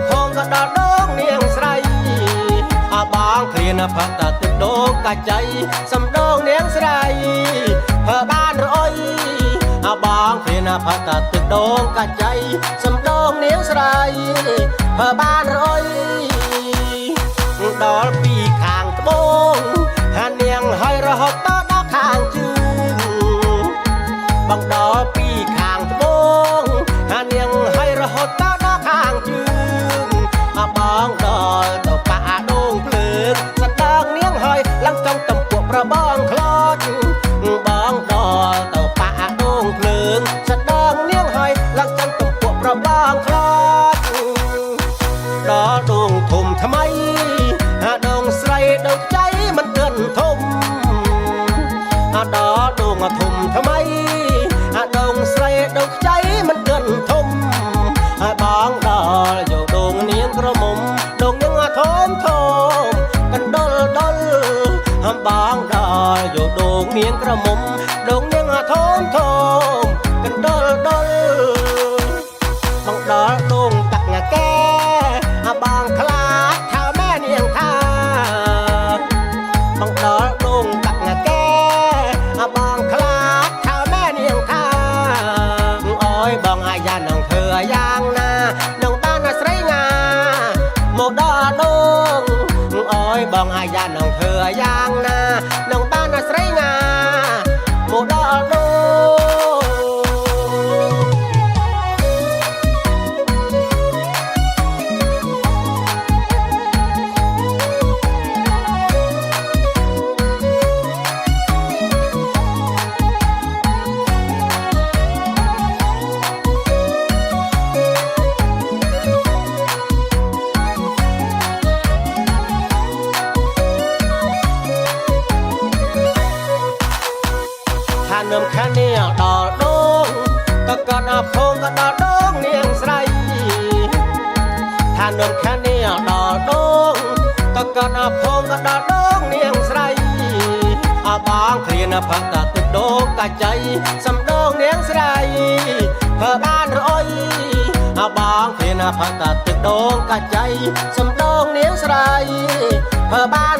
ផងក៏ដល់ដងនាងស្រីបងគ្រានផតទឹកដងកាចៃសំដងនាងស្រីធ្វើបានរអុយបងគ្រានផតទឹកដងកាចៃសំដងនាងស្រីធ្វើបានរអុយដល់ពីខាងត្បូងហានាងហើយរហូតដល់ខាងជើងបងដល់ពីខាងត្បូងហានាងហើយរហូតដល់ខាងជើងបងដល់ទៅប៉ាដងភ្លើងសណ្ដើងនាងហើយឡើងចង់តំពួកប្របងខ្លោចបងដល់ទៅប៉ាដងភ្លើងសណ្ដើងនាងហើយឡើងចង់តំពួកប្របងខ្លោចដល់ដងធំថ្មីដងស្រីដងใจមិនគិនធំដល់ដងធំថ្មីដងស្រីដងใจមិនគិនធំហើយបងដល់យកដងនាងក្រមុំដងនាងធំធំកណ្ដុលដុលបងដល់យកដងនាងក្រមុំដងនាងធំធំកណ្ដុលដុលបងដល់ដងតាក់ងាកែបងខ្លាចថាម៉ែនាងថាបងដល់ដងតាក់ងាកែបងខ្លាចថាម៉ែនាងថាអើយបងអាយ៉ានឹងធ្វើយ៉ាងណានឹងបានស្រីងាមកដល់ដងអើយបងអាយ៉ានឹងធ្វើយ៉ាងណានឹងបានស្រីងាមកដល់ដងនឹមខានាងដល់ដងក៏កត់ផងក៏ដល់ដងនាងស្រីថានឹមខានាងដល់ដងក៏កត់ផងក៏ដល់ដងនាងស្រីបងគ្រានផតទឹកដងកាចៃសំដងនាងស្រីធ្វើបានរអុយបងគ្រានផតទឹកដងកាចៃសំដងនាងស្រីធ្វើបាន